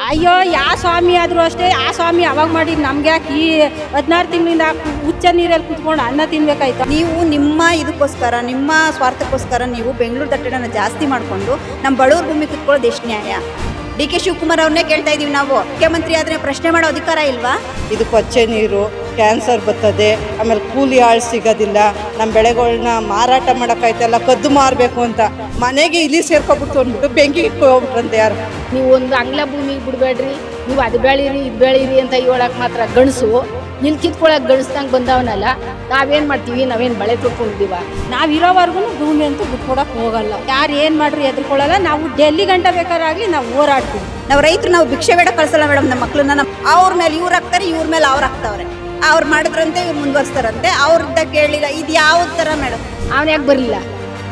ಅಯ್ಯೋ ಯಾವ ಸ್ವಾಮಿ ಆದರೂ ಅಷ್ಟೇ ಆ ಸ್ವಾಮಿ ಅವಾಗ ಮಾಡಿ ನಮ್ಗೆ ಯಾಕೆ ಈ 16 ತಿಂಗಳಿಂದ ಹುಚ್ಚ ನೀರಲ್ಲಿ ಕುತ್ಕೊಂಡು ಅನ್ನ ತಿನ್ಬೇಕಾಯ್ತು. ನೀವು ನಿಮ್ಮ ಇದಕ್ಕೋಸ್ಕರ ನಿಮ್ಮ ಸ್ವಾರ್ಥಕ್ಕೋಸ್ಕರ ನೀವು ಬೆಂಗಳೂರು ದಟ್ಟಣೆನ ಜಾಸ್ತಿ ಮಾಡಿಕೊಂಡು ನಮ್ಮ ಬಡವ್ರ ಭೂಮಿ ಕುತ್ಕೊಳ್ಳೋದು ಎಷ್ಟು ನ್ಯಾಯ? ಡಿ ಕೆ ಶಿವಕುಮಾರ್ ಅವ್ರನ್ನೇ ಕೇಳ್ತಾ ಇದೀವಿ ನಾವು. ಮುಖ್ಯಮಂತ್ರಿ ಆದರೆ ಪ್ರಶ್ನೆ ಮಾಡೋ ಅಧಿಕಾರ ಇಲ್ವಾ? ಇದು ಕೊಚ್ಚೆ ನೀರು, ಕ್ಯಾನ್ಸರ್ ಬರ್ತದೆ, ಆಮೇಲೆ ಕೂಲಿ ಆಳು ಸಿಗೋದಿಲ್ಲ, ನಮ್ಮ ಬೆಳೆಗಳನ್ನ ಮಾರಾಟ ಮಾಡೋಕ್ಕಾಯ್ತಲ್ಲ, ಕದ್ದು ಮಾರಬೇಕು ಅಂತ ಮನೆಗೆ ಇಲ್ಲಿ ಸೇರ್ಕೊಬಿಟ್ಟು ಅಂದ್ಬಿಟ್ಟು ಬೆಂಕಿ ಇಟ್ಕೊಬಿಟ್ರಂತೆ ಯಾರು. ನೀವು ಒಂದು ಅಂಗ್ಲ ಭೂಮಿಗೆ ಬಿಡಬೇಡ್ರಿ, ನೀವು ಅದು ಬೆಳೀರಿ ಇದು ಬೆಳೀರಿ ಅಂತ ಹೇಳಕ್ಕೆ ಮಾತ್ರ ಗಣಸು. ಇಲ್ಲಿ ಕಿತ್ಕೊಳಕ್ಕೆ ಗಣಿಸ್ದಂಗೆ ಬಂದವನಲ್ಲ. ನಾವೇನು ಮಾಡ್ತೀವಿ, ನಾವೇನು ಬಳೆ ತೊಟ್ಕೊಂಡಿದ್ದೀವ? ನಾವು ಇರೋವರೆಗೂ ಭೂಮಿ ಅಂತೂ ಬಿಟ್ಕೊಡಕ್ಕೆ ಹೋಗಲ್ಲ. ಯಾರು ಏನು ಮಾಡ್ರಿ ಎದ್ಕೊಳ್ಳಲ್ಲ. ನಾವು ಡೆಲ್ಲಿ ಗಂಟ ಬೇಕಾರಾಗಲಿ ನಾವು ಹೋರಾಡ್ತೀವಿ. ನಾವು ರೈತರು ನಾವು ಭಿಕ್ಷೆ ಬೇಡ ಕಳ್ಸಲ್ಲ ಮೇಡಮ್. ನಮ್ಮ ಮಕ್ಕಳನ್ನ ಅವ್ರ ಮೇಲೆ ಇವ್ರು ಹಾಕ್ತಾರೆ, ಇವ್ರ ಮೇಲೆ ಅವ್ರು ಹಾಕ್ತಾವ್ರೆ. ಅವ್ರು ಮಾಡಿದ್ರಂತೆ ಇವ್ರು ಮುಂದುವರ್ಸ್ತಾರಂತೆ. ಅವ್ರದ್ದ ಕೇಳಿಲ್ಲ. ಇದು ಯಾವ ಥರ ಮೇಡಮ್? ಅವನು ಯಾಕೆ ಬರಲಿಲ್ಲ?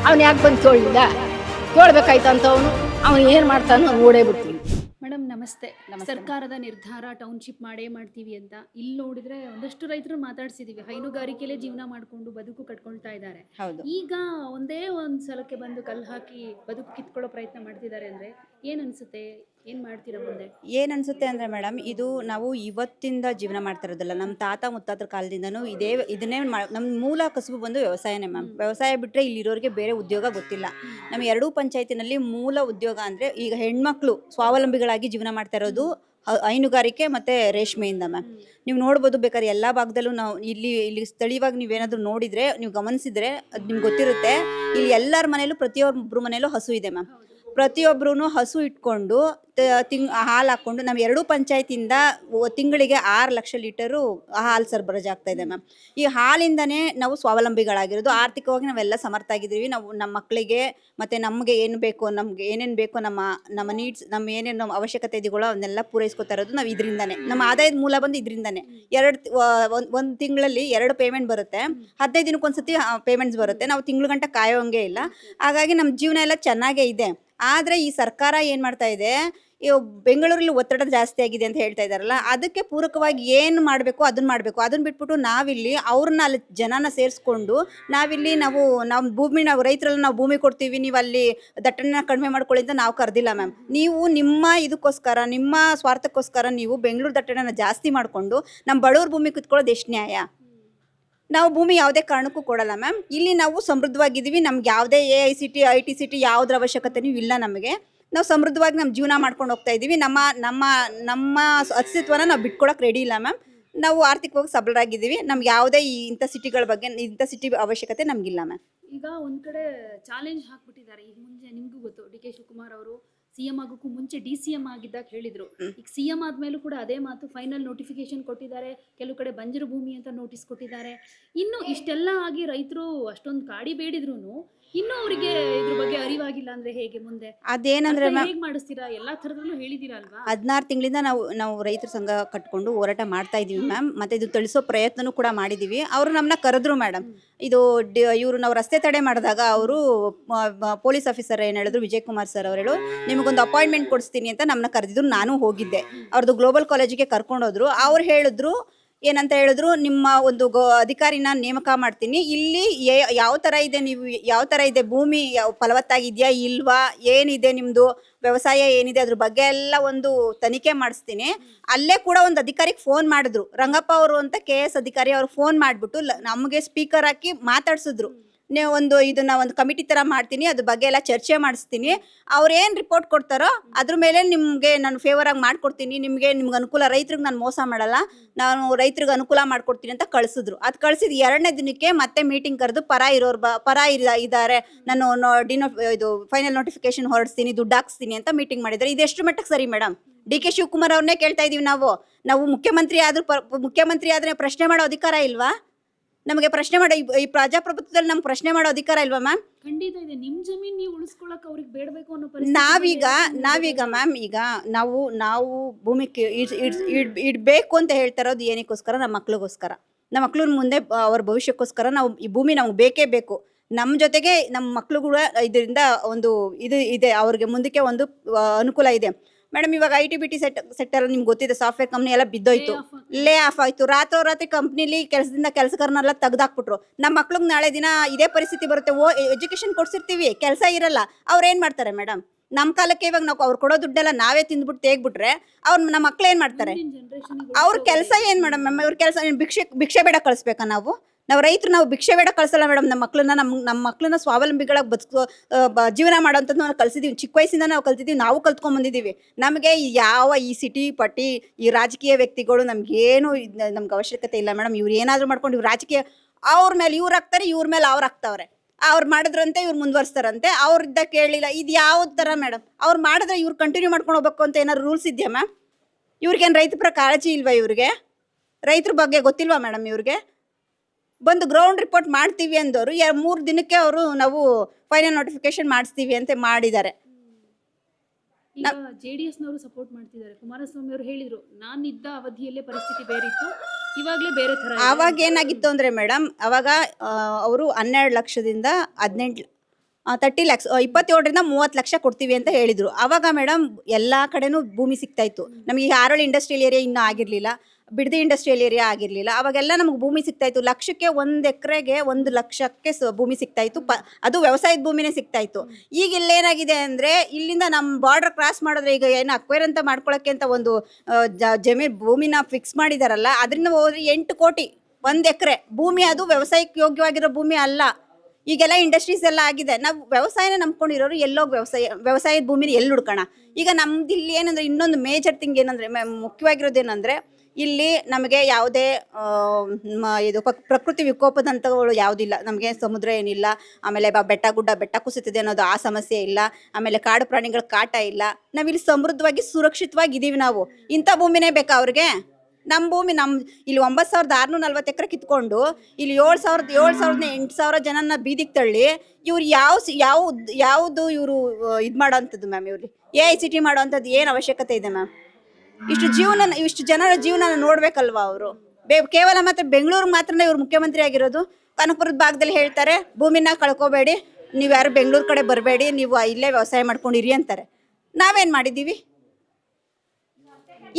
ಅವನು ಯಾಕೆ ಬಂದು ಕೇಳಲಿಲ್ಲ? ಕೇಳಬೇಕಾಯ್ತು ಅಂತ ಅವನು ಏನು ಮಾಡ್ತಾನೋ ನೋಡೇ ಬಿಡ್ತೀವಿ. ಮೇಡಮ್ ನಮಸ್ತೆ. ಸರ್ಕಾರದ ನಿರ್ಧಾರ ಟೌನ್ಶಿಪ್ ಮಾಡೇ ಮಾಡ್ತೀವಿ ಅಂತ ಇಲ್ಲಿ ನೋಡಿದ್ರೆ ಒಂದಷ್ಟು ರೈತರು ಮಾತಾಡ್ಸಿದೀವಿ. ಹೈನುಗಾರಿಕೆಯಲ್ಲೇ ಜೀವನ ಮಾಡ್ಕೊಂಡು ಬದುಕು ಕಟ್ಕೊಳ್ತಾ ಇದ್ದಾರೆ. ಈಗ ಒಂದೇ ಒಂದು ಸಲಕ್ಕೆ ಬಂದು ಕಲ್ಲು ಹಾಕಿ ಬದುಕು ಕಿತ್ಕೊಳ್ಳೋ ಪ್ರಯತ್ನ ಮಾಡ್ತಿದ್ದಾರೆ ಅಂದ್ರೆ ಏನ್ ಅನ್ಸುತ್ತೆ? ಏನ್ ಮಾಡ್ತೀರಾ ಮುಂದೆ? ಏನು ಅನಿಸುತ್ತೆ ಅಂದರೆ ಮೇಡಮ್, ಇದು ನಾವು ಇವತ್ತಿಂದ ಜೀವನ ಮಾಡ್ತಾ ಇರೋದಲ್ಲ. ನಮ್ಮ ತಾತ ಮುತ್ತಾತರ ಕಾಲದಿಂದನೂ ಇದನ್ನೇ ನಮ್ಮ ಮೂಲ ಕಸುಬು ಬಂದು ವ್ಯವಸಾಯನೇ ಮ್ಯಾಮ್. ವ್ಯವಸಾಯ ಬಿಟ್ಟರೆ ಇಲ್ಲಿರೋರಿಗೆ ಬೇರೆ ಉದ್ಯೋಗ ಗೊತ್ತಿಲ್ಲ. ನಮ್ಮ ಎರಡೂ ಪಂಚಾಯತಿನಲ್ಲಿ ಮೂಲ ಉದ್ಯೋಗ ಅಂದರೆ ಈಗ ಹೆಣ್ಮಕ್ಳು ಸ್ವಾವಲಂಬಿಗಳಾಗಿ ಜೀವನ ಮಾಡ್ತಾ ಇರೋದು ಹೈನುಗಾರಿಕೆ ಮತ್ತು ರೇಷ್ಮೆಯಿಂದ ಮ್ಯಾಮ್. ನೀವು ನೋಡ್ಬೋದು, ಬೇಕಾದ್ರೆ ಎಲ್ಲ ಭಾಗದಲ್ಲೂ ನಾವು ಇಲ್ಲಿ ಸ್ಥಳೀಯವಾಗಿ ನೀವೇನಾದರೂ ನೋಡಿದರೆ, ನೀವು ಗಮನಿಸಿದರೆ ಅದು ನಿಮ್ಗೆ ಗೊತ್ತಿರುತ್ತೆ. ಇಲ್ಲಿ ಎಲ್ಲರ ಮನೇಲೂ ಪ್ರತಿಯೊಬ್ಬರು ಮನೇಲೂ ಹಸು ಇದೆ ಮ್ಯಾಮ್. ಪ್ರತಿಯೊಬ್ಬರೂ ಹಸು ಇಟ್ಕೊಂಡು ಹಾಲು ಹಾಕ್ಕೊಂಡು ನಮ್ಮ ಎರಡೂ ಪಂಚಾಯತಿಯಿಂದ ತಿಂಗಳಿಗೆ 6 ಲಕ್ಷ ಲೀಟರು ಹಾಲು ಸರಬರಾಜು ಆಗ್ತಾ ಇದೆ ಮ್ಯಾಮ್. ಈ ಹಾಲಿಂದನೇ ನಾವು ಸ್ವಾವಲಂಬಿಗಳಾಗಿರೋದು. ಆರ್ಥಿಕವಾಗಿ ನಾವೆಲ್ಲ ಸಮರ್ಥ ಆಗಿದ್ದೀವಿ. ನಾವು ನಮ್ಮ ಮಕ್ಕಳಿಗೆ ಮತ್ತು ನಮಗೆ ಏನು ಬೇಕೋ, ನಮಗೆ ಏನೇನು ಬೇಕೋ, ನಮ್ಮ ನೀಡ್ಸ್, ನಮ್ಮ ಏನೇನು ನಮ್ಮ ಅವಶ್ಯಕತೆ ಇದೆಗಳೋ ಅವನ್ನೆಲ್ಲ ಪೂರೈಸ್ಕೊತಾ ಇರೋದು ನಾವು ಇದರಿಂದನೇ. ನಮ್ಮ ಆದಾಯದ ಮೂಲ ಬಂದು ಇದರಿಂದನೇ. ಒಂದು ತಿಂಗಳಲ್ಲಿ 2 ಪೇಮೆಂಟ್ ಬರುತ್ತೆ. 15 ದಿನಕ್ಕೊಂದ್ಸತಿ ಪೇಮೆಂಟ್ಸ್ ಬರುತ್ತೆ. ನಾವು ತಿಂಗಳು ಗಂಟೆ ಕಾಯೋಂಗೆ ಇಲ್ಲ. ಹಾಗಾಗಿ ನಮ್ಮ ಜೀವನ ಎಲ್ಲ ಚೆನ್ನಾಗೇ ಇದೆ. ಆದರೆ ಈ ಸರ್ಕಾರ ಏನು ಮಾಡ್ತಾ ಇದೆ, ಬೆಂಗಳೂರಲ್ಲಿ ಒತ್ತಡ ಜಾಸ್ತಿ ಆಗಿದೆ ಅಂತ ಹೇಳ್ತಾ ಇದ್ದಾರಲ್ಲ, ಅದಕ್ಕೆ ಪೂರಕವಾಗಿ ಏನು ಮಾಡಬೇಕು ಅದನ್ನು ಮಾಡಬೇಕು. ಅದನ್ನು ಬಿಟ್ಬಿಟ್ಟು ನಾವಿಲ್ಲಿ ಅವ್ರನ್ನ ಅಲ್ಲಿ ಜನನ ಸೇರಿಸ್ಕೊಂಡು ನಾವು ಭೂಮಿ, ನಾವು ರೈತರೆಲ್ಲ ನಾವು ಭೂಮಿ ಕೊಡ್ತೀವಿ, ನೀವು ಅಲ್ಲಿ ದಟ್ಟಣೆನ ಕಡಿಮೆ ಮಾಡ್ಕೊಳ್ಳಿ ಅಂತ ನಾವು ಕರೆದಿಲ್ಲ ಮ್ಯಾಮ್. ನೀವು ನಿಮ್ಮ ಇದಕ್ಕೋಸ್ಕರ, ನಿಮ್ಮ ಸ್ವಾರ್ಥಕ್ಕೋಸ್ಕರ ನೀವು ಬೆಂಗಳೂರು ದಟ್ಟಣೆನ ಜಾಸ್ತಿ ಮಾಡಿಕೊಂಡು ನಮ್ಮ ಬಡವ್ರ ಭೂಮಿ ಕಿತ್ಕೊಳ್ಳೋದು ಎಷ್ಟು ನ್ಯಾಯ? ನಾವು ಭೂಮಿ ಯಾವುದೇ ಕಾರಣಕ್ಕೂ ಕೊಡಲ್ಲ ಮ್ಯಾಮ್. ಇಲ್ಲಿ ನಾವು ಸಮೃದ್ಧವಾಗಿದ್ದೀವಿ. ನಮ್ಗೆ ಯಾವುದೇ AICT ITCT ಯಾವುದ್ರ ಅವಶ್ಯಕತೆನೂ ಇಲ್ಲ. ನಾವು ಸಮೃದ್ಧವಾಗಿ ನಮ್ಮ ಜೀವನ ಮಾಡ್ಕೊಂಡು ಹೋಗ್ತಾ ಇದ್ದೀವಿ. ನಮ್ಮ ಅಸ್ತಿತ್ವನ ನಾವು ಬಿಟ್ಕೊಡಕ್ಕೆ ರೆಡಿ ಇಲ್ಲ ಮ್ಯಾಮ್. ನಾವು ಆರ್ಥಿಕವಾಗಿ ಸಬಲರಾಗಿದ್ದೀವಿ. ನಮ್ಗೆ ಯಾವುದೇ ಇಂಥ ಸಿಟಿಗಳ ಬಗ್ಗೆ, ಇಂಥ ಸಿಟಿ ಅವಶ್ಯಕತೆ ನಮಗಿಲ್ಲ ಮ್ಯಾಮ್. ಈಗ ಒಂದ್ ಕಡೆ ಚಾಲೆಂಜ್ ಹಾಕ್ಬಿಟ್ಟಿದ್ದಾರೆ. ಈಗ ಮುಂಚೆ ನಿಮ್ಗೂ ಗೊತ್ತು, ಡಿ ಕೆ ಶಿವಕುಮಾರ್ ಅವರು CM ಆಗೋಕ್ಕೂ ಮುಂಚೆ DCM ಆಗಿದ್ದಾಗ ಹೇಳಿದ್ರು. ಈಗ CM ಆದ್ಮೇಲೂ ಕೂಡ ಅದೇ ಮಾತು. ಫೈನಲ್ ನೋಟಿಫಿಕೇಶನ್ ಕೊಟ್ಟಿದ್ದಾರೆ. ಕೆಲವು ಕಡೆ ಬಂಜರು ಭೂಮಿ ಅಂತ ನೋಟಿಸ್ ಕೊಟ್ಟಿದ್ದಾರೆ. ಇನ್ನು ಇಷ್ಟೆಲ್ಲ ಆಗಿ ರೈತರು ಅಷ್ಟೊಂದು ಕಾಡಿ ಬೇಡಿದ್ರು ಇನ್ನೂ ಅವರಿಗೆ ಇದ್ರ ಬಗ್ಗೆ ಅರಿವಾಗಿಲ್ಲ ಅಂದ್ರೆ ಹೇಗೆ ಮುಂದೆ? ಅದೇನಂದ್ರೆ ಹೇಗೆ ಮಾಡಿಸ್ತೀರಾ? ಎಲ್ಲಾ ಥರದಲ್ಲೂ ಹೇಳಿದೀರಾ ಅಲ್ವಾ? 16 ತಿಂಗಳಿಂದ ನಾವು ರೈತರ ಸಂಘ ಕಟ್ಕೊಂಡು ಹೋರಾಟ ಮಾಡ್ತಾ ಇದೀವಿ ಮ್ಯಾಮ್. ಮತ್ತೆ ಇದು ತಿಳಿಸೋ ಪ್ರಯತ್ನನೂ ಕೂಡ ಮಾಡಿದೀವಿ. ಅವರು ನಮ್ಮನ್ನ ಕರೆದ್ರು ಮೇಡಮ್. ಇವರು ನಾವು ರಸ್ತೆ ತಡೆ ಮಾಡಿದಾಗ ಅವರು ಪೊಲೀಸ್ ಆಫೀಸರ್ ಏನು ಹೇಳಿದ್ರು, ವಿಜಯ್ ಕುಮಾರ್ ಸರ್ ಅವರು ಹೇಳು, ನಿಮಗೊಂದು ಅಪಾಯಿಂಟ್ಮೆಂಟ್ ಕೊಡಿಸ್ತೀನಿ ಅಂತ ನಮ್ಮನ್ನ ಕರೆದಿದ್ರು. ನಾನು ಹೋಗಿದ್ದೆ. ಅವ್ರದ್ದು ಗ್ಲೋಬಲ್ ಕಾಲೇಜಿಗೆ ಕರ್ಕೊಂಡೋದ್ರು. ಅವ್ರು ಹೇಳಿದ್ರು, ಏನಂತ ಹೇಳಿದ್ರು, ನಿಮ್ಮ ಒಂದು ಅಧಿಕಾರಿನ ನೇಮಕ ಮಾಡ್ತೀನಿ. ಇಲ್ಲಿ ಯಾವ ಥರ ಇದೆ, ನೀವು ಯಾವ ಥರ ಇದೆ ಭೂಮಿ, ಫಲವತ್ತಾಗಿದೆಯಾ ಇಲ್ವಾ, ಏನಿದೆ ನಿಮ್ಮದು ವ್ಯವಸಾಯ ಏನಿದೆ ಅದ್ರ ಬಗ್ಗೆ ಎಲ್ಲ ಒಂದು ತನಿಖೆ ಮಾಡಿಸ್ತೀನಿ. ಅಲ್ಲೇ ಕೂಡ ಒಂದು ಅಧಿಕಾರಿಗೆ ಫೋನ್ ಮಾಡಿದ್ರು, ರಂಗಪ್ಪ ಅವರು ಅಂತ KS ಅಧಿಕಾರಿ. ಅವ್ರು ಫೋನ್ ಮಾಡಿಬಿಟ್ಟು ನಮಗೆ ಸ್ಪೀಕರ್ ಹಾಕಿ ಮಾತಾಡ್ಸಿದ್ರು. ಇದನ್ನ ಒಂದು ಕಮಿಟಿ ಥರ ಮಾಡ್ತೀನಿ, ಅದ್ರ ಬಗ್ಗೆ ಎಲ್ಲ ಚರ್ಚೆ ಮಾಡಿಸ್ತೀನಿ. ಅವ್ರೇನು ರಿಪೋರ್ಟ್ ಕೊಡ್ತಾರೋ ಅದ್ರ ಮೇಲೆ ನಿಮಗೆ ನಾನು ಫೇವರಾಗಿ ಮಾಡಿಕೊಡ್ತೀನಿ. ನಿಮ್ಗೆ ಅನುಕೂಲ, ರೈತರಿಗೆ ನಾನು ಮೋಸ ಮಾಡಲ್ಲ, ನಾನು ರೈತರಿಗೆ ಅನುಕೂಲ ಮಾಡಿಕೊಡ್ತೀನಿ ಅಂತ ಕಳಿಸಿದ್ರು. ಅದು ಕಳಿಸಿದ 2ನೇ ದಿನಕ್ಕೆ ಮತ್ತೆ ಮೀಟಿಂಗ್ ಕರೆದು ಪರ ಇದ್ದಾರೆ, ನಾನು ಇದು ಫೈನಲ್ ನೋಟಿಫಿಕೇಶನ್ ಹೊರಡಿಸ್ತೀನಿ, ದುಡ್ಡು ಹಾಕ್ಸ್ತೀನಿ ಅಂತ ಮೀಟಿಂಗ್ ಮಾಡಿದ್ದಾರೆ. ಇದೆಷ್ಟು ಮಟ್ಟಕ್ಕೆ ಸರಿ ಮೇಡಮ್? ಡಿ ಕೆ ಶಿವಕುಮಾರ್ ಅವ್ರನ್ನೇ ಕೇಳ್ತಾ ಇದೀವಿ ನಾವು ಮುಖ್ಯಮಂತ್ರಿ ಆದ್ರೆ ಪ್ರಶ್ನೆ ಮಾಡೋ ಅಧಿಕಾರ ಇಲ್ವಾ? ನಮಗೆ ಪ್ರಶ್ನೆ ಮಾಡೋ ಈ ಪ್ರಜಾಪ್ರಭುತ್ವದಲ್ಲಿ ನಮ್ಗೆ ಪ್ರಶ್ನೆ ಮಾಡೋ ಅಧಿಕಾರ ಇಲ್ವಾ ಮ್ಯಾಮ್? ಖಂಡಿತ ಇದೆ. ನಿಮ್ ಜಮೀನ್ ನೀವು ಉಳಿಸ್ಕೊಳಕ್ ಅವ್ರಿಗೆ ಬೇಡಬೇಕು ಅನ್ನೋ ಪರಿಸ್ಥಿತಿ. ನಾವೀಗ ಮ್ಯಾಮ್, ಈಗ ನಾವು ಭೂಮಿ ಇಡಬೇಕು ಅಂತ ಹೇಳ್ತಾ ಇರೋದು ಏನಕ್ಕೋಸ್ಕರ? ನಮ್ಮ ಮಕ್ಳಿಗೋಸ್ಕರ, ನಮ್ಮ ಮಕ್ಳ ಮುಂದೆ ಅವ್ರ ಭವಿಷ್ಯಕ್ಕೋಸ್ಕರ ನಾವು ಈ ಭೂಮಿ ನಮ್ಗೆ ಬೇಕೇ ಬೇಕು. ನಮ್ಮ ಜೊತೆಗೆ ನಮ್ಮ ಮಕ್ಳು ಕೂಡ ಇದರಿಂದ ಒಂದು ಇದು ಇದೆ, ಅವ್ರಿಗೆ ಮುಂದಕ್ಕೆ ಒಂದು ಅನುಕೂಲ ಇದೆ ಮೇಡಮ್. ಇವಾಗ IT BT ಸೆಕ್ಟರ್ ನಿಮ್ಗೆ ಗೊತ್ತಿದೆ, ಸಾಫ್ಟ್ವೇರ್ ಕಂಪ್ನಿ ಎಲ್ಲ ಬಿದ್ದೋಯ್ತು. ಲೇ ಆಫ್ ಆಯಿತು. ರಾತ್ರೋರಾತ್ರಿ ಕಂಪ್ನಿಲಿ ಕೆಲಸಗಾರನೆಲ್ಲ ತೆಗ್ದಾಕ್ಬಿಟ್ರು. ನಮ್ಮ ಮಕ್ಳಿಗೆ ನಾಳೆ ದಿನ ಇದೇ ಪರಿಸ್ಥಿತಿ ಬರುತ್ತೆ. ಎಜುಕೇಷನ್ ಕೊಡ್ಸಿರ್ತೀವಿ, ಕೆಲಸ ಇರಲ್ಲ. ಅವ್ರು ಏನು ಮಾಡ್ತಾರೆ ಮೇಡಮ್? ನಮ್ಮ ಕಾಲಕ್ಕೆ ಇವಾಗ ನಾವು ಅವ್ರು ಕೊಡೋ ದುಡ್ಡೆಲ್ಲ ನಾವೇ ತಿಂದ್ಬಿಟ್ಟು ತೆಗ್ಬಿಟ್ರೆ ನಮ್ಮ ಮಕ್ಳು ಏನು ಮಾಡ್ತಾರೆ? ಅವ್ರ ಕೆಲಸ ಏನು ಮೇಡಮ್? ಇವ್ರ ಕೆಲಸ ಭಿಕ್ಷೆ ಬೇಡ ಕಳಿಸ್ಬೇಕಾ ನಾವು ರೈತರು? ನಾವು ಭಿಕ್ಷೆ ಬೇಡ ಕಳಿಸಲ್ಲ ಮೇಡಮ್. ನಮ್ಮ ಮಕ್ಳನ್ನ ಸ್ವಾವಲಂಬಿಗಳಾಗಿ ಜೀವನ ಮಾಡೋಂಥದ್ದು ನಾವು ಕಲಿಸಿದ್ದೀವಿ. ಚಿಕ್ಕ ವಯಸ್ಸಿಂದ ನಾವು ಕಲ್ತಿದ್ದೀವಿ, ನಾವು ಕಲ್ತ್ಕೊಂಡ್ಬಂದಿದ್ದೀವಿ. ನಮಗೆ ಈ ಸಿಟಿ ಪಟ್ಟಿ ಈ ರಾಜಕೀಯ ವ್ಯಕ್ತಿಗಳು ನಮಗೇನು ನಮ್ಗೆ ಅವಶ್ಯಕತೆ ಇಲ್ಲ ಮೇಡಮ್. ಇವ್ರು ಏನಾದರೂ ಮಾಡ್ಕೊಂಡು ಇವ್ರು ರಾಜಕೀಯ ಅವ್ರ ಮೇಲೆ ಇವ್ರು ಹಾಕ್ತಾರೆ, ಇವ್ರ ಮೇಲೆ ಅವ್ರು ಹಾಕ್ತಾವ್ರೆ. ಅವ್ರು ಮಾಡಿದ್ರಂತೆ ಇವ್ರು ಮುಂದುವರಿಸ್ತಾರಂತೆ. ಅವ್ರದ್ದ ಕೇಳಲಿಲ್ಲ. ಇದು ಯಾವ್ದು ಥರ ಮೇಡಮ್? ಅವ್ರು ಮಾಡಿದ್ರೆ ಇವ್ರು ಕಂಟಿನ್ಯೂ ಮಾಡ್ಕೊಂಡು ಹೋಗ್ಬೇಕು ಅಂತ ಏನಾದ್ರು ರೂಲ್ಸ್ ಇದೆಯಾ ಮ್ಯಾಮ್? ಇವ್ರಿಗೇನು ರೈತರ ಪರ ಕಾಳಜಿ ಇಲ್ವಾ? ಇವ್ರಿಗೆ ರೈತರ ಬಗ್ಗೆ ಗೊತ್ತಿಲ್ವಾ ಮೇಡಮ್? ಇವ್ರಿಗೆ ಬಂದು ಗ್ರೌಂಡ್ ರಿಪೋರ್ಟ್ ಮಾಡ್ತೀವಿ ಅಂದವರು 3 ದಿನಕ್ಕೆ ನಾವು ಫೈನಲ್ ನೋಟಿಫಿಕೇಶನ್ ಮಾಡಿಸ್ತೀವಿ ಅಂತ ಮಾಡಿದ್ದಾರೆ. ಈಗ JDSನವರು ಸಪೋರ್ಟ್ ಮಾಡ್ತಿದ್ದಾರೆ. ಕುಮಾರಸ್ವಾಮಿ ಅವರು ಹೇಳಿದ್ರು, ನಾನಿದ್ದ ಅವಧಿಯಲ್ಲೇ ಪರಿಸ್ಥಿತಿ ಬೇರೆ ಇತ್ತು, ಇವಾಗಲೇ ಬೇರೆ ಥರ. ಆವಾಗ ಏನಾಗಿತ್ತು ಅಂದರೆ ಮೇಡಮ್, ಅವಾಗ ಅವರು 12 ಲಕ್ಷದಿಂದ 30 ಲಕ್ಷ 27ರಿಂದ 30 ಲಕ್ಷ ಕೊಡ್ತೀವಿ ಅಂತ ಹೇಳಿದರು. ಆವಾಗ ಮೇಡಮ್ ಎಲ್ಲ ಕಡೆನೂ ಭೂಮಿ ಸಿಗ್ತಾಯಿತ್ತು ನಮಗೆ. ಆರೋಳಿ ಇಂಡಸ್ಟ್ರಿಯಲ್ ಏರಿಯಾ ಇನ್ನೂ ಆಗಿರಲಿಲ್ಲ, ಬಿಡದಿ ಇಂಡಸ್ಟ್ರಿಯಲ್ ಏರಿಯಾ ಆಗಿರಲಿಲ್ಲ. ಅವಾಗೆಲ್ಲ ನಮಗೆ ಭೂಮಿ ಸಿಗ್ತಾಯಿತ್ತು. ಲಕ್ಷಕ್ಕೆ 1 ಎಕರೆಗೆ 1 ಲಕ್ಷಕ್ಕೆ ಭೂಮಿ ಸಿಗ್ತಾಯಿತ್ತು. ಅದು ವ್ಯವಸಾಯದ ಭೂಮಿನೇ ಸಿಗ್ತಾಯಿತ್ತು. ಈಗ ಇಲ್ಲೇನಾಗಿದೆ ಅಂದರೆ, ಇಲ್ಲಿಂದ ನಮ್ಮ ಬಾರ್ಡರ್ ಕ್ರಾಸ್ ಮಾಡಿದ್ರೆ ಈಗ ಏನು ಅಕ್ವೈರ್ ಅಂತ ಮಾಡ್ಕೊಳ್ಳೋಕ್ಕೆ ಅಂತ ಒಂದು ಭೂಮಿನ ಫಿಕ್ಸ್ ಮಾಡಿದಾರಲ್ಲ, ಅದರಿಂದ ಹೋದ್ರೆ 8 ಕೋಟಿ 1 ಎಕರೆ ಭೂಮಿ. ಅದು ವ್ಯವಸಾಯಕ್ಕೆ ಯೋಗ್ಯವಾಗಿರೋ ಭೂಮಿ ಅಲ್ಲ. ಈಗೆಲ್ಲ ಇಂಡಸ್ಟ್ರೀಸ್ ಎಲ್ಲ ಆಗಿದೆ. ನಾವು ವ್ಯವಸಾಯನ ನಂಬ್ಕೊಂಡಿರೋರು ಎಲ್ಲೋಗಿ ವ್ಯವಸಾಯದ ಭೂಮಿನ ಎಲ್ಲಿ ಹುಡ್ಕೋಣ? ಈಗ ನಮ್ದು ಇಲ್ಲಿ ಏನಂದರೆ, ಇನ್ನೊಂದು ಮೇಜರ್ ಥಿಂಗ್ ಏನಂದರೆ, ಮುಖ್ಯವಾಗಿರೋದೇನೆಂದರೆ, ಇಲ್ಲಿ ನಮಗೆ ಯಾವುದೇ ಇದು ಪ್ರಕೃತಿ ವಿಕೋಪದಂಥಗಳು ಯಾವುದಿಲ್ಲ. ನಮಗೆ ಸಮುದ್ರ ಏನಿಲ್ಲ, ಆಮೇಲೆ ಬೆಟ್ಟ ಕುಸಿತಿದೆ ಅನ್ನೋದು ಆ ಸಮಸ್ಯೆ ಇಲ್ಲ, ಆಮೇಲೆ ಕಾಡು ಪ್ರಾಣಿಗಳ ಕಾಟ ಇಲ್ಲ. ನಾವಿಲ್ಲಿ ಸಮೃದ್ಧವಾಗಿ ಸುರಕ್ಷಿತವಾಗಿದ್ದೀವಿ. ನಾವು ಇಂಥ ಭೂಮಿನೇ ಬೇಕಾ ಅವ್ರಿಗೆ? ನಮ್ಮ ಭೂಮಿ ಇಲ್ಲಿ 9,640 ಎಕರೆ ಕಿತ್ಕೊಂಡು ಇಲ್ಲಿ 7,000 ಜನನ ಬೀದಿಗೆ ತಳ್ಳಿ ಇವ್ರು ಯಾವುದು ಇವರು ಇದು ಮಾಡೋವಂಥದ್ದು ಮ್ಯಾಮ್? ಇವ್ರಿಗೆ AICT ಮಾಡೋವಂಥದ್ದು ಏನು ಅವಶ್ಯಕತೆ ಇದೆ ಮ್ಯಾಮ್? ಇಷ್ಟು ಜನರ ಜೀವನ ನೋಡ್ಬೇಕಲ್ವಾ ಅವರು? ಕೇವಲ ಮಾತ್ರ ಬೆಂಗಳೂರಿಗೆ ಮಾತ್ರನೇ ಇವ್ರು ಮುಖ್ಯಮಂತ್ರಿ ಆಗಿರೋದು. ಕನಕಪುರದ ಭಾಗದಲ್ಲಿ ಹೇಳ್ತಾರೆ, ಭೂಮಿನ ಕಳ್ಕೊಬೇಡಿ, ನೀವು ಯಾರು ಬೆಂಗಳೂರು ಕಡೆ ಬರಬೇಡಿ, ನೀವು ಇಲ್ಲೇ ವ್ಯವಸಾಯ ಮಾಡ್ಕೊಂಡಿರಿ ಅಂತಾರೆ. ನಾವೇನು ಮಾಡಿದ್ದೀವಿ?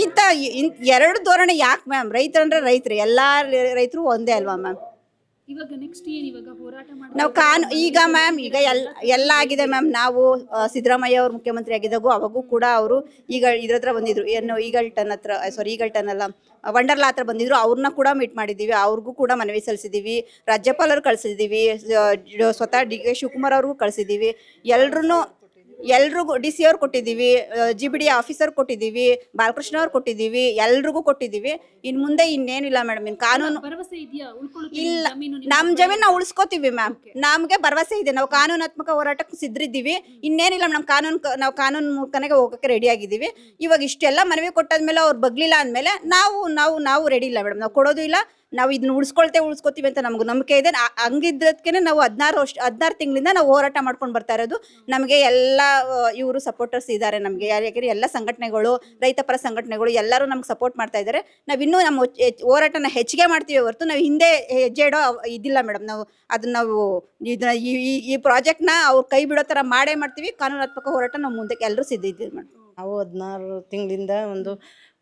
ಇಂಥ 2 ಧೋರಣೆ ಯಾಕೆ ಮ್ಯಾಮ್? ರೈತರಂದ್ರೆ ರೈತರು, ಎಲ್ಲ ರೈತರು ಒಂದೇ ಅಲ್ವಾ ಮ್ಯಾಮ್? ಇವಾಗ ನೆಕ್ಸ್ಟ್ ಏನು? ಇವಾಗ ಹೋರಾಟ ಮಾಡಿ ನಾವು ಈಗ ಮ್ಯಾಮ್ ಈಗ ಎಲ್ಲ ಆಗಿದೆ ಮ್ಯಾಮ್. ನಾವು ಸಿದ್ದರಾಮಯ್ಯ ಅವರು ಮುಖ್ಯಮಂತ್ರಿ ಆಗಿದ್ದಾಗೂ ಅವಾಗೂ ಕೂಡ ಅವರು ಈಗ ಇದ್ರ ಹತ್ರ ಬಂದಿದ್ರು, ಏನು ಈಗಲ್ಟನ್ ಅಲ್ಲ, ವಂಡರ್ಲಾ ಹತ್ರ ಬಂದಿದ್ರು. ಅವ್ರನ್ನ ಕೂಡ ಮೀಟ್ ಮಾಡಿದ್ದೀವಿ. ಅವ್ರಿಗೂ ಕೂಡ ಮನವಿ ಸಲ್ಲಿಸಿದ್ದೀವಿ. ರಾಜ್ಯಪಾಲರು ಕಳಿಸಿದ್ದೀವಿ, ಸ್ವತಃ DK ಶಿವಕುಮಾರ್ ಅವ್ರಿಗೂ ಕಳಿಸಿದ್ದೀವಿ. ಎಲ್ರಿಗೂ DC ಅವ್ರು ಕೊಟ್ಟಿದ್ದೀವಿ, GBD ಆಫೀಸರ್ ಕೊಟ್ಟಿದ್ದೀವಿ, ಬಾಲಕೃಷ್ಣ ಅವ್ರು ಕೊಟ್ಟಿದ್ದೀವಿ, ಎಲ್ರಿಗೂ ಕೊಟ್ಟಿದ್ದೀವಿ. ಇನ್ನು ಮುಂದೆ ಇನ್ನೇನಿಲ್ಲ ಮೇಡಮ್. ಇನ್ನು ಕಾನೂನು ಭರವಸೆ ಇದೆಯಾ? ಇಲ್ಲ, ನಮ್ಮ ಜಮೀನು ನಾವು ಉಳಿಸ್ಕೋತೀವಿ ಮ್ಯಾಮ್. ನಮಗೆ ಭರವಸೆ ಇದೆ. ನಾವು ಕಾನೂನಾತ್ಮಕ ಹೋರಾಟಕ್ಕೆ ಸಿದ್ಧರಿದ್ದೀವಿ. ಇನ್ನೇನಿಲ್ಲ, ನಾವು ಕಾನೂನು ಮೂಲಕನೇ ಹೋಗೋಕ್ಕೆ ರೆಡಿ ಆಗಿದ್ದೀವಿ. ಇವಾಗ ಇಷ್ಟೆಲ್ಲ ಮನವಿ ಕೊಟ್ಟಾದ್ಮೇಲೆ ಅವ್ರು ಬಗ್ಲಿಲ್ಲ ಅಂದಮೇಲೆ ನಾವು ರೆಡಿ ಇಲ್ಲ ಮೇಡಮ್. ನಾವು ಕೊಡೋದು ಇಲ್ಲ. ನಾವು ಇದನ್ನ ಉಳಿಸ್ಕೋತೀವಿ ಅಂತ ನಮ್ಗೆ ನಂಬಿಕೆ ಇದೆ. ಹಂಗಿದ್ದಕ್ಕೆ ನಾವು 16 ತಿಂಗಳಿಂದ ನಾವು ಹೋರಾಟ ಮಾಡ್ಕೊಂಡು ಬರ್ತಾ ಇರೋದು. ನಮಗೆ ಎಲ್ಲ ಇವರು ಸಪೋರ್ಟರ್ಸ್ ಇದ್ದಾರೆ ನಮಗೆ. ಯಾಕೆಂದರೆ ಎಲ್ಲ ಸಂಘಟನೆಗಳು, ರೈತಪರ ಸಂಘಟನೆಗಳು ಎಲ್ಲರೂ ನಮ್ಗೆ ಸಪೋರ್ಟ್ ಮಾಡ್ತಾ ಇದ್ದಾರೆ. ನಾವಿನ್ನೂ ನಮ್ಮ ಹೋರಾಟನ ಹೆಚ್ಚಿಗೆ ಮಾಡ್ತೀವಿ ಹೊರತು ನಾವು ಹಿಂದೆ ಹೆಜ್ಜೆ ಇಡೋ ಇದಿಲ್ಲ ಮೇಡಮ್. ಇದನ್ನ ಈ ಪ್ರಾಜೆಕ್ಟ್ನ ಅವ್ರು ಕೈ ಬಿಡೋ ಥರ ಮಾಡ್ತೀವಿ. ಕಾನೂನಾತ್ಮಕ ಹೋರಾಟ ನಾವು ಮುಂದಕ್ಕೆ ಎಲ್ಲರೂ ಸಿದ್ಧ ಇದ್ದೀವಿ ಮೇಡಮ್. ನಾವು 16 ತಿಂಗಳಿಂದ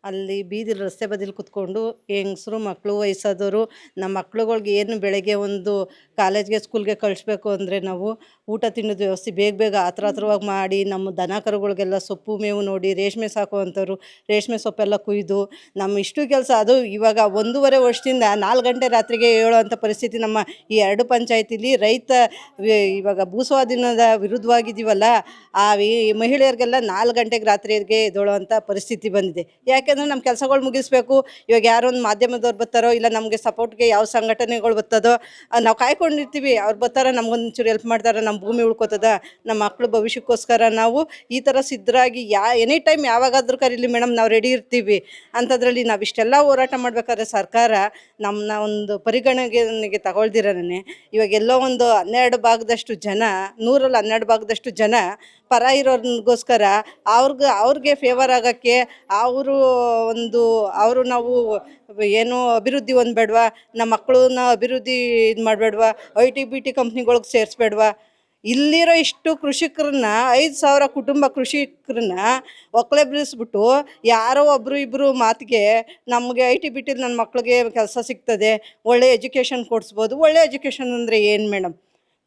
ಅಲ್ಲಿ ಬೀದಿ ರಸ್ತೆ ಬದಿಲಿ ಕುತ್ಕೊಂಡು ಹೆಂಗಸರು, ಮಕ್ಕಳು, ವಯಸ್ಸಾದವರು, ನಮ್ಮ ಮಕ್ಳುಗಳ್ಗೆ ಏನು ಬೆಳಗ್ಗೆ ಒಂದು ಕಾಲೇಜ್ಗೆ ಸ್ಕೂಲ್ಗೆ ಕಳಿಸ್ಬೇಕು ಅಂದರೆ ನಾವು ಊಟ ತಿನ್ನೋದು ವ್ಯವಸ್ಥೆ ಬೇಗ ಹತ್ರವಾಗಿ ಮಾಡಿ, ನಮ್ಮ ದನ ಕರುಗಳಿಗೆಲ್ಲ ಸೊಪ್ಪು ಮೇವು ನೋಡಿ, ರೇಷ್ಮೆ ಸಾಕುವಂಥವ್ರು ರೇಷ್ಮೆ ಸೊಪ್ಪೆಲ್ಲ ಕುಯ್ದು ನಮ್ಮ ಇಷ್ಟು ಕೆಲಸ. ಅದು ಇವಾಗ 1.5 ವರ್ಷದಿಂದ 4 ಗಂಟೆ ರಾತ್ರಿಗೆ ಹೇಳೋವಂಥ ಪರಿಸ್ಥಿತಿ ನಮ್ಮ ಈ 2 ಪಂಚಾಯತಿಲಿ. ರೈತ ಇವಾಗ ಭೂಸ್ವಾಧೀನದ ವಿರುದ್ಧವಾಗಿದ್ದೀವಲ್ಲ, ಆ ಮಹಿಳೆಯರಿಗೆಲ್ಲ 4 ಗಂಟೆಗೆ ರಾತ್ರಿಗೆ ಎದ್ದೇಳುವಂಥ ಪರಿಸ್ಥಿತಿ ಬಂದಿದೆ. ಯಾಕೆಂದರೆ ನಮ್ಮ ಕೆಲಸಗಳು ಮುಗಿಸ್ಬೇಕು. ಇವಾಗ ಯಾರೋ ಒಂದು ಮಾಧ್ಯಮದವ್ರು ಬರ್ತಾರೋ, ಇಲ್ಲ ನಮಗೆ ಸಪೋರ್ಟ್ಗೆ ಯಾವ ಸಂಘಟನೆಗಳು ಬರ್ತದೋ, ನಾವು ಕಾಯ್ಕೊಂಡಿರ್ತೀವಿ. ಅವ್ರು ಬರ್ತಾರೆ, ನಮಗೊಂಚೂರು ಹೆಲ್ಪ್ ಮಾಡ್ತಾರೆ, ನಮ್ಮ ಭೂಮಿ ಉಳ್ಕೋತದ, ನಮ್ಮ ಮಕ್ಕಳು ಭವಿಷ್ಯಕ್ಕೋಸ್ಕರ ನಾವು ಈ ಥರ ಸಿದ್ಧರಾಗಿ ಎನಿ ಟೈಮ್ ಯಾವಾಗಾದ್ರೂ ಕರೀಲಿ ಮೇಡಮ್, ನಾವು ರೆಡಿ ಇರ್ತೀವಿ. ಅಂಥದ್ರಲ್ಲಿ ನಾವು ಇಷ್ಟೆಲ್ಲ ಹೋರಾಟ ಮಾಡಬೇಕಾದ್ರೆ ಸರ್ಕಾರ ನಮ್ಮನ್ನ ಒಂದು ಪರಿಗಣನೆಗೆ ತಗೊಳ್ದಿರನೇ ಇವಾಗ ಎಲ್ಲೋ ಒಂದು 12 ಭಾಗದಷ್ಟು ಜನ, 100ರಲ್ಲಿ 12 ಭಾಗದಷ್ಟು ಜನ ಪರ ಇರೋರಿಗೋಸ್ಕರ ಅವ್ರಿಗೆ ಫೇವರ್ ಆಗೋಕ್ಕೆ ನಾವು ಏನು ಅಭಿವೃದ್ಧಿ ಹೊಂದಬೇಡ್ವಾ, ನಮ್ಮ ಮಕ್ಕಳನ್ನ ಅಭಿವೃದ್ಧಿ ಇದು ಮಾಡಬೇಡ್ವಾ, IT BT ಕಂಪ್ನಿಗಳಿಗೆ ಸೇರಿಸ್ಬೇಡ್ವಾ, ಇಲ್ಲಿರೋ ಇಷ್ಟು ಕೃಷಿಕರನ್ನ 5,000 ಕುಟುಂಬ ಕೃಷಿಕರನ್ನ ಒಕ್ಕಲೆಬ್ರಿಸ್ಬಿಟ್ಟು ಯಾರೋ ಒಬ್ಬರು ಇಬ್ಬರು ಮಾತಿಗೆ ನಮಗೆ ಐ ಟಿ ಬಿ ಟಿಲಿ ನನ್ನ ಮಕ್ಳಿಗೆ ಕೆಲಸ ಸಿಗ್ತದೆ, ಒಳ್ಳೆ ಎಜುಕೇಷನ್ ಕೊಡಿಸ್ಬೋದು. ಒಳ್ಳೆ ಎಜುಕೇಷನ್ ಅಂದರೆ ಏನು ಮೇಡಮ್?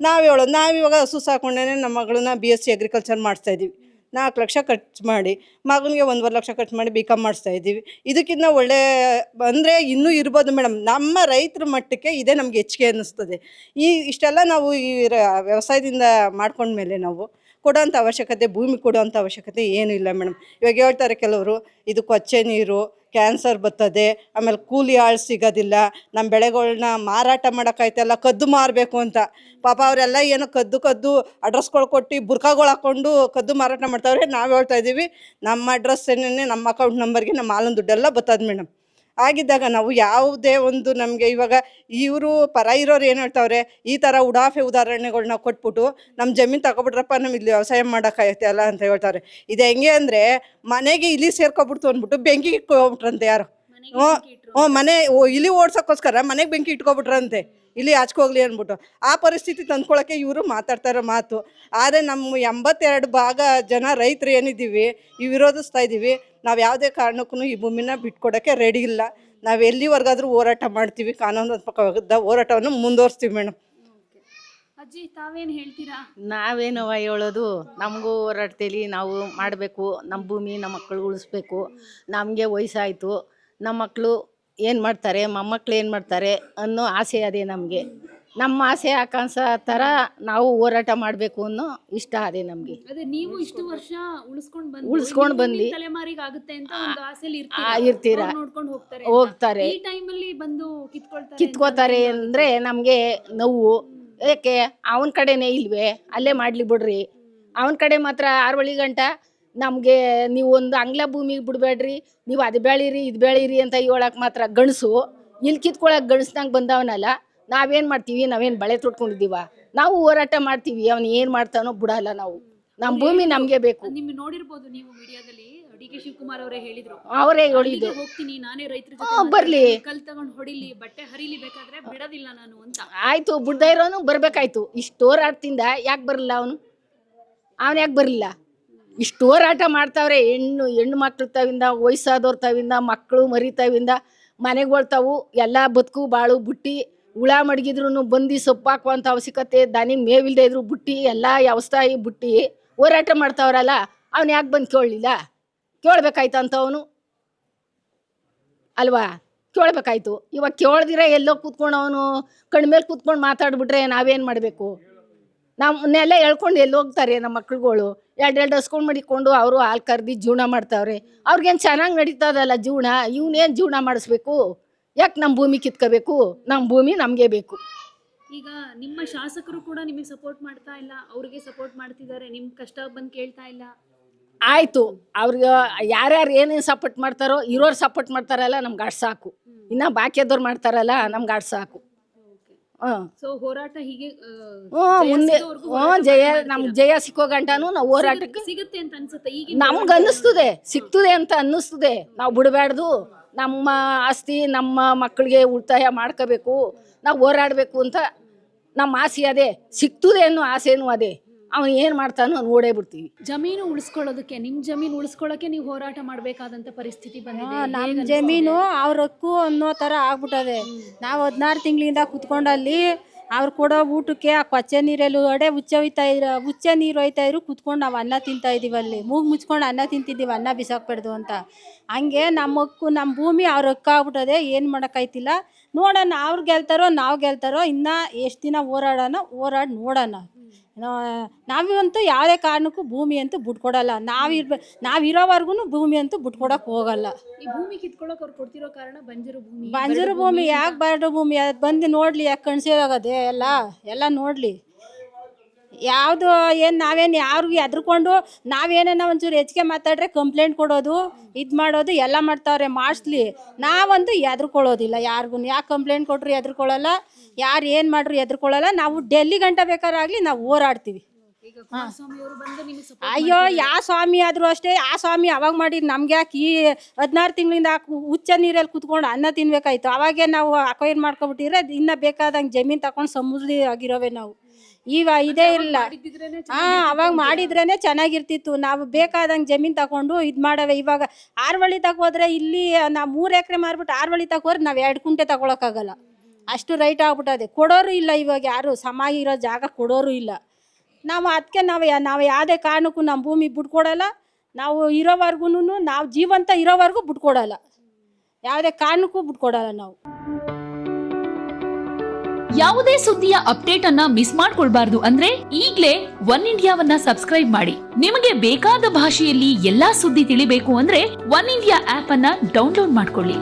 ನಾವಿವಾಗ ಹಸು ಸಾಕೊಂಡೇ ನಮ್ಮ ಮಗಳನ್ನ BSc ಅಗ್ರಿಕಲ್ಚರ್ ಮಾಡಿಸ್ತಾಯಿದ್ದೀವಿ. 4 ಲಕ್ಷ ಖರ್ಚು ಮಾಡಿ, ಮಗನಿಗೆ 1.5 ಲಕ್ಷ ಖರ್ಚು ಮಾಡಿ BCom ಮಾಡಿಸ್ತಾಯಿದ್ದೀವಿ. ಇದಕ್ಕಿಂತ ಒಳ್ಳೆ ಅಂದರೆ ಇನ್ನೂ ಇರ್ಬೋದು ಮೇಡಮ್. ನಮ್ಮ ರೈತರ ಮಟ್ಟಕ್ಕೆ ಇದೇ ನಮಗೆ ಹೆಚ್ಚಿಗೆ ಅನ್ನಿಸ್ತದೆ. ಇಷ್ಟೆಲ್ಲ ನಾವು ಈ ವ್ಯವಸಾಯದಿಂದ ಮಾಡ್ಕೊಂಡ್ಮೇಲೆ ನಾವು ಕೊಡೋಂಥ ಅವಶ್ಯಕತೆ, ಭೂಮಿ ಕೊಡೋಂಥ ಅವಶ್ಯಕತೆ ಏನೂ ಇಲ್ಲ ಮೇಡಮ್. ಇವಾಗ ಹೇಳ್ತಾರೆ ಕೆಲವರು, ಇದು ಕೊಚ್ಚೆ ನೀರು, ಕ್ಯಾನ್ಸರ್ ಬರ್ತದೆ, ಆಮೇಲೆ ಕೂಲಿ ಆಳು ಸಿಗೋದಿಲ್ಲ, ನಮ್ಮ ಬೆಳೆಗಳನ್ನ ಮಾರಾಟ ಮಾಡೋಕ್ಕಾಯ್ತಲ್ಲ, ಕದ್ದು ಮಾರಬೇಕು ಅಂತ. ಪಾಪ ಅವರೆಲ್ಲ ಏನೋ ಕದ್ದು ಅಡ್ರೆಸ್ಗಳು ಕೊಟ್ಟು ಬುರ್ಕಾಗಳು ಹಾಕ್ಕೊಂಡು ಕದ್ದು ಮಾರಾಟ ಮಾಡ್ತಾವ್ರೆ. ನಾವು ಹೇಳ್ತಾ ಇದ್ದೀವಿ, ನಮ್ಮ ಅಡ್ರೆಸ್ಸೇನೇ ನಮ್ಮ ಅಕೌಂಟ್ ನಂಬರ್ಗೆ ನಮ್ಮ ಹಾಲಿನ ದುಡ್ಡೆಲ್ಲ ಬರ್ತದೆ ಮೇಡಮ್. ಆಗಿದ್ದಾಗ ನಾವು ಯಾವುದೇ ಒಂದು ನಮಗೆ ಇವಾಗ ಇವರು ಪರ ಇರೋರು ಏನು ಹೇಳ್ತಾವ್ರೆ, ಈ ಥರ ಉಡಾಫೆ ಉದಾಹರಣೆಗಳನ್ನ ಕೊಟ್ಬಿಟ್ಟು ನಮ್ಮ ಜಮೀನು ತಗೊಬಿಟ್ರಪ್ಪ, ನಮ್ಮ ಇಲ್ಲಿ ವ್ಯವಸಾಯ ಮಾಡೋಕ್ಕಾಗತ್ತೆ ಅಲ್ಲ ಅಂತ ಹೇಳ್ತಾರೆ. ಇದು ಹೆಂಗೆ ಅಂದರೆ, ಮನೆಗೆ ಇಲಿ ಸೇರ್ಕೊಬಿಡ್ತು ಅಂದ್ಬಿಟ್ಟು ಬೆಂಕಿ ಇಟ್ಕೊಬಿಟ್ರಂತೆ ಯಾರು. ಇಲಿ ಓಡ್ಸೋಕ್ಕೋಸ್ಕರ ಮನೆಗೆ ಬೆಂಕಿ ಇಟ್ಕೊಬಿಟ್ರಂತೆ, ಇಲ್ಲಿ ಆಚ್ಕೋಗ್ಲಿ ಅಂದ್ಬಿಟ್ಟು. ಆ ಪರಿಸ್ಥಿತಿ ತಂದ್ಕೊಳ್ಳೋಕ್ಕೆ ಇವರು ಮಾತಾಡ್ತಾ ಇರೋ ಮಾತು. ಆದರೆ ನಮ್ಮ 82 ಭಾಗ ಜನ ರೈತರು ಏನಿದ್ದೀವಿ, ಈ ವಿರೋಧಿಸ್ತಾ ಇದ್ದೀವಿ. ನಾವು ಯಾವುದೇ ಕಾರಣಕ್ಕೂ ಈ ಭೂಮಿನ ಬಿಟ್ಕೊಡೋಕ್ಕೆ ರೆಡಿ ಇಲ್ಲ. ನಾವು ಎಲ್ಲಿವರೆಗಾದ್ರೂ ಹೋರಾಟ ಮಾಡ್ತೀವಿ, ಕಾನೂನಾತ್ಮಕವಾದ ಹೋರಾಟವನ್ನು ಮುಂದುವರಿಸ್ತೀವಿ ಮೇಡಮ್. ಅಜ್ಜಿ ತಾವೇನು ಹೇಳ್ತೀರಾ? ನಾವೇನವ ಹೇಳೋದು, ನಮಗೂ ಹೋರಾಡ್ತೀವಿ, ನಾವು ಮಾಡಬೇಕು, ನಮ್ಮ ಭೂಮಿ ನಮ್ಮ ಮಕ್ಕಳು ಉಳಿಸ್ಬೇಕು. ನಮಗೆ ವಯಸ್ಸಾಯಿತು, ನಮ್ಮ ಮಕ್ಕಳು ಏನು ಮಾಡ್ತಾರೆ, ಮೊಮ್ಮಕ್ಳು ಏನು ಮಾಡ್ತಾರೆ ಅನ್ನೋ ಆಸೆ ಅದೇ ನಮಗೆ. ನಮ್ಮ ಆಸೆ ಆಕಾಂಕ್ಷ ಥರ ನಾವು ಹೋರಾಟ ಮಾಡಬೇಕು ಅನ್ನೋ ಇಷ್ಟ ಅದೇ ನಮಗೆ. ಅದೇ ನೀವು ಇಷ್ಟು ವರ್ಷ ಉಳಿಸ್ಕೊಂಡು ಬಂದು ತಲೆಮಾರಿಗೆ ಆಗುತ್ತೆ ಅಂತ ಒಂದು ಆಸೆಲಿ ಇರ್ತೀರಾ, ನೋಡ್ಕೊಂಡು ಹೋಗ್ತಾರೆ. ಈ ಟೈಮಲ್ಲಿ ಬಂದು ಕಿತ್ಕೋತಾರೆ ಅಂದರೆ ನಮಗೆ ನೋವು. ಏಕೆ ಅವನ ಕಡೆನೇ ಇಲ್ವೇ, ಅಲ್ಲೇ ಮಾಡಲಿ ಬಿಡ್ರಿ. ಅವನ ಕಡೆ ಮಾತ್ರ 6 ಗಂಟ ನಮಗೆ ನೀವು ಒಂದು ಅಂಗ್ಲ ಭೂಮಿಗೆ ಬಿಡಬೇಡ್ರಿ, ನೀವು ಅದು ಬೆಳೀರಿ ಇದು ಬೆಳೀರಿ ಅಂತ ಹೇಳಕ್ಕೆ ಮಾತ್ರ ಗಣಸು. ಇಲ್ಲಿ ಕಿತ್ಕೊಳಕ್ಕೆ ಗಣಸ್ನಂಗೆ ಬಂದವನಲ್ಲ. ನಾವೇನು ಮಾಡ್ತೀವಿ, ನಾವೇನು ಬಳೆ ತೊಟ್ಕೊಂಡಿದ್ದೀವ? ನಾವು ಹೋರಾಟ ಮಾಡ್ತೀವಿ, ಅವನು ಏನು ಮಾಡ್ತಾನೋ ಬಿಡಲ್ಲ ನಾವು. ನಮ್ಮ ಭೂಮಿ ನಮಗೆ ಬೇಕು. ನಿಮ್ಗೆ ನೋಡಿರ್ಬೋದು ನೀವು ಮೀಡಿಯಾದಲ್ಲಿ, ಡಿ ಕೆ ಶಿವಕುಮಾರ್ ಅವರೇ ಹೇಳಿದ್ರು, ಅವರೇ ಹೇಳಿದ್ರು, ಹೋಗ್ತೀನಿ ನಾನೇ ರೈತರ ಜೊತೆ ಬರ್ಲಿ, ಕಲ್ ತಗೊಂಡು ಹೊಡಿಲಿ, ಬಟ್ಟೆ ಹರಿಲಿ, ಬೇಕಾದ್ರೆ ಬಿಡೋದಿಲ್ಲ ನಾನು ಅಂತ. ಆಯ್ತು, ಬಿಡ್ದ ಇರೋನು ಬರ್ಬೇಕಾಯ್ತು. ಇಷ್ಟು ಹೋರಾಟದಿಂದ ಯಾಕೆ ಬರಲಿಲ್ಲ ಅವನು ಯಾಕೆ ಬರಲಿಲ್ಲ? ಇಷ್ಟು ಹೋರಾಟ ಮಾಡ್ತಾವ್ರೆ. ಹೆಣ್ಣು ಮಕ್ಳು ತಾವಿಂದ, ವಯಸ್ಸಾದವ್ರ ತಾವಿಂದ, ಮಕ್ಕಳು ಮರಿ ತಾವಿಂದ, ಮನೆಗೊಳ್ತಾವು ಎಲ್ಲ ಬದುಕು ಬಾಳು ಬುಟ್ಟಿ, ಹುಳ ಮಡಗಿದ್ರು ಬಂದು ಸೊಪ್ಪು ಹಾಕುವಂಥ ಅವಶ್ಯಕತೆ, ದನಿಗೆ ಮೇವಿಲ್ದೇ ಇದ್ರು ಬುಟ್ಟಿ, ಎಲ್ಲ ವ್ಯವಸ್ಥೆ ಬುಟ್ಟಿ ಹೋರಾಟ ಮಾಡ್ತಾವ್ರಲ್ಲ. ಅವ್ನು ಯಾಕೆ ಬಂದು ಕೇಳಲಿಲ್ಲ? ಕೇಳಬೇಕಾಯ್ತು ಅಂತ ಅವನು ಅಲ್ವಾ, ಕೇಳಬೇಕಾಯ್ತು. ಇವಾಗ ಕೇಳ್ದಿರ ಎಲ್ಲೋ ಕೂತ್ಕೊಂಡು ಅವನು ಕಣ್ಮೇಲೆ ಕೂತ್ಕೊಂಡು ಮಾತಾಡ್ಬಿಟ್ರೆ ನಾವೇನು ಮಾಡಬೇಕು? ನಮ್ಮನ್ನೆಲ್ಲ ಹೇಳ್ಕೊಂಡು ಎಲ್ಲಿ ಹೋಗ್ತಾರೆ ನಮ್ಮ ಮಕ್ಳುಗಳು? 2 ಹಸ್ಕೊಂಡು ಮಡಿಕೊಂಡು ಅವರು ಹಾಲು ಕರ್ದು ಜೀವನ ಮಾಡ್ತಾವ್ರೆ. ಅವ್ರಿಗೇನು ಚೆನ್ನಾಗಿ ನಡೀತದಲ್ಲ ಜೀವನ. ಇವನೇನು ಜೀವನ ಮಾಡಿಸ್ಬೇಕು? ಯಾಕೆ ನಮ್ಮ ಭೂಮಿ ಕಿತ್ಕೋಬೇಕು? ನಮ್ಮ ಭೂಮಿ ನಮಗೆ ಬೇಕು. ಈಗ ನಿಮ್ಮ ಶಾಸಕರು ಕೂಡ ನಿಮಗೆ ಸಪೋರ್ಟ್ ಮಾಡ್ತಾ ಇಲ್ಲ, ಅವ್ರಿಗೆ ಸಪೋರ್ಟ್ ಮಾಡ್ತಿದ್ದಾರೆ, ನಿಮ್ಮ ಕಷ್ಟ ಬಂದು ಕೇಳ್ತಾ ಇಲ್ಲ. ಆಯಿತು, ಅವ್ರಿಗೆ ಯಾರ್ಯಾರು ಏನೇನು ಸಪೋರ್ಟ್ ಮಾಡ್ತಾರೋ, ಇರೋರು ಸಪೋರ್ಟ್ ಮಾಡ್ತಾರಲ್ಲ, ನಮ್ಗೆ ಅಷ್ಟು ಸಾಕು. ಇನ್ನು ಬಾಕಿಯದವ್ರು ಮಾಡ್ತಾರಲ್ಲ, ನಮ್ಗೆ ಅಷ್ಟು ಸಾಕು. ಸೊ ಹೋರಾಟ ಹೀಗೆ ಮುಂದೆ ನಮ್ಗೆ ಜಯ ಸಿಕ್ಕೋ ಗಂಟನೂ ನಾವು ಹೋರಾಟಕ್ಕೆ ಸಿಗುತ್ತೆ ಅಂತ ಅನ್ಸುತ್ತೆ. ಈಗ ನಮ್ಗೆ ಅನ್ನಿಸ್ತದೆ, ಸಿಗ್ತದೆ ಅಂತ ಅನ್ನಿಸ್ತದೆ. ನಾವು ಬಿಡಬಾರ್ದು, ನಮ್ಮ ಆಸ್ತಿ ನಮ್ಮ ಮಕ್ಕಳಿಗೆ ಉಳಿತಾಯ ಮಾಡ್ಕೋಬೇಕು, ನಾವು ಹೋರಾಡಬೇಕು ಅಂತ ನಮ್ಮ ಆಸೆ ಅದೇ. ಸಿಗ್ತದೆ ಅನ್ನೋ ಆಸೆನೂ ಅದೇ. ಅವನು ಏನು ಮಾಡ್ತಾನೋ ನೋಡೇ ಬಿಡ್ತೀವಿ. ಜಮೀನು ಉಳಿಸ್ಕೊಳ್ಳೋದಕ್ಕೆ, ನಿಮ್ಮ ಜಮೀನು ಉಳಿಸ್ಕೊಳ್ಳೋಕೆ ನೀವು ಹೋರಾಟ ಮಾಡಬೇಕಾದಂಥ ಪರಿಸ್ಥಿತಿ ಬಂದಿದೆ. ನಮ್ಮ ಜಮೀನು ಅವ್ರಕ್ಕೂ ಅನ್ನೋ ಥರ ಆಗ್ಬಿಟ್ಟದೆ. ನಾವು 16 ತಿಂಗಳಿಂದ ಕುತ್ಕೊಂಡಲ್ಲಿ ಅವ್ರು ಕೊಡೋ ಊಟಕ್ಕೆ ಆ ಕೊಚ್ಚೆ ನೀರಲ್ಲಿ ಹುಚ್ಚೆ ನೀರು ಹೋಯ್ತಾ ಇದ್ರು ಕುತ್ಕೊಂಡು ನಾವು ಅನ್ನ ತಿಂತಾ ಇದೀವಿ. ಅಲ್ಲಿ ಮೂಗು ಮುಚ್ಕೊಂಡು ಅನ್ನ ತಿಂತಿದ್ದೀವಿ, ಅನ್ನ ಬಿಸಾಕ್ಬಾರ್ದು ಅಂತ. ಹಂಗೆ ನಮ್ಮ ಭೂಮಿ ಅವ್ರ ಹಕ್ಕು ಆಗ್ಬಿಟ್ಟದೆ. ಏನು ಮಾಡೋಕ್ಕಾಯ್ತಿಲ್ಲ. ನೋಡೋಣ, ಅವ್ರು ಗೆಲ್ತಾರೋ ನಾವು ಗೆಲ್ತಾರೋ. ಇನ್ನು ಎಷ್ಟು ದಿನ ಹೋರಾಡಿ ನೋಡೋಣ. ನಾವಂತೂ ಯಾವುದೇ ಕಾರಣಕ್ಕೂ ಭೂಮಿ ಅಂತೂ ಬಿಟ್ಕೊಡಲ್ಲ. ನಾವಿರೋವರೆಗೂ ಭೂಮಿ ಅಂತೂ ಬಿಟ್ಕೊಡಕ್ಕೆ ಹೋಗಲ್ಲ. ಈ ಭೂಮಿ ಕಿತ್ಕೊಳ್ಳೋಕೆ ಅವ್ರು ಕೊಡ್ತಿರೋ ಕಾರಣ ಬಂಜರು ಭೂಮಿ. ಯಾಕೆ ಬಾರ್ಡ್ರು ಭೂಮಿ? ಅದು ಬಂದು ನೋಡಲಿ, ಯಾಕೆ ಕಣ್ಸಿರೋಗದೆ ಎಲ್ಲ ನೋಡಲಿ. ಯಾವುದು ನಾವೇನು ಯಾರಿಗೂ ಎದ್ರುಕೊಂಡು ನಾವೇನೇನೋ ಒಂಚೂರು ಹೆಚ್ಚಿಗೆ ಮಾತಾಡ್ರೆ ಕಂಪ್ಲೇಂಟ್ ಕೊಡೋದು, ಇದು ಮಾಡೋದು ಎಲ್ಲ ಮಾಡ್ತಾವ್ರೆ. ಮಾಡಿಸ್ಲಿ, ನಾವಂತೂ ಎದ್ರುಕೊಳ್ಳೋದಿಲ್ಲ ಯಾರಿಗೂ. ಯಾಕೆ ಕಂಪ್ಲೇಂಟ್ ಕೊಟ್ಟರು ಎದ್ರುಕೊಳ್ಳಲ್ಲ, ಯಾರು ಏನು ಮಾಡ್ರು ಎದ್ರುಕೊಳ್ಳಲ್ಲ. ನಾವು ಡೆಲ್ಲಿ ಗಂಟ ಬೇಕಾರಾಗಲಿ ನಾವು ಹೋರಾಡ್ತೀವಿ. ಅಯ್ಯೋ, ಯಾವ ಸ್ವಾಮಿ ಆದರೂ ಅಷ್ಟೇ. ಆ ಸ್ವಾಮಿ ಅವಾಗ ಮಾಡಿದ್ದು ನಮ್ಗೆ ಯಾಕೆ? ಈ 16 ತಿಂಗಳಿಂದ ಹುಚ್ಚ ನೀರಲ್ಲಿ ಕುತ್ಕೊಂಡು ಅನ್ನ ತಿನ್ಬೇಕಾಯ್ತು. ಅವಾಗೇ ನಾವು ಅಕ್ವೈರ್ ಮಾಡ್ಕೊಬಿಟ್ಟಿದ್ರೆ ಇನ್ನೂ ಬೇಕಾದಂಗೆ ಜಮೀನು ತಗೊಂಡು ಸಮೃದ್ಧಿ ಆಗಿರೋವೆ ನಾವು. ಈಗ ಇದೇ ಇಲ್ಲ. ಮಾಡಿದ್ದಿದ್ರೇನೆ ಅವಾಗ ಮಾಡಿದ್ರೇನೆ ಚೆನ್ನಾಗಿರ್ತಿತ್ತು. ನಾವು ಬೇಕಾದಂಗೆ ಜಮೀನು ತಗೊಂಡು ಇದು ಮಾಡವೆ. ಇವಾಗ ಆರ್ವಳ್ಳಿ ತಗೋದ್ರೆ ಇಲ್ಲಿ ನಾವು 3 ಎಕರೆ ಮಾರ್ಬಿಟ್ಟು ಆರ್ವಳ್ಳಿ ತಗೋದ್ರೆ ನಾವು 2 ಕುಂಟೆ ತಗೊಳಕ್ಕಾಗಲ್ಲ, ಅಷ್ಟು ರೈಟ್ ಆಗ್ಬಿಟ್ಟದೆ. ಕೊಡೋರು ಇಲ್ಲ ಇವಾಗ, ಯಾರು ಸಮ ಇರೋ ಜಾಗ ಕೊಡೋರು ಇಲ್ಲ. ನಾವು ಅದಕ್ಕೆ ನಾವು ಯಾವುದೇ ಕಾರಣಕ್ಕೂ ನಮ್ಮ ಭೂಮಿ ಬಿಟ್ಕೊಡಲ್ಲ. ನಾವು ಇರೋವರೆಗೂ, ನಾವು ಜೀವಂತ ಇರೋವರೆಗೂ ಬಿಟ್ಕೊಡಲ್ಲ, ಯಾವುದೇ ಕಾರಣಕ್ಕೂ ಬಿಟ್ಕೊಡಲ್ಲ ನಾವು. ಯಾವುದೇ ಸುದ್ದಿಯ ಅಪ್ಡೇಟ್ ಅನ್ನ ಮಿಸ್ ಮಾಡ್ಕೊಳ್ಬಾರ್ದು ಅಂದ್ರೆ ಈಗ್ಲೇ ಒನ್ ಇಂಡಿಯಾವನ್ನ ಸಬ್ಸ್ಕ್ರೈಬ್ ಮಾಡಿ. ನಿಮಗೆ ಬೇಕಾದ ಭಾಷೆಯಲ್ಲಿ ಎಲ್ಲಾ ಸುದ್ದಿ ತಿಳಿಬೇಕು ಅಂದ್ರೆ ಒನ್ ಇಂಡಿಯಾ ಆಪ್ ಅನ್ನ ಡೌನ್ಲೋಡ್ ಮಾಡ್ಕೊಳ್ಳಿ.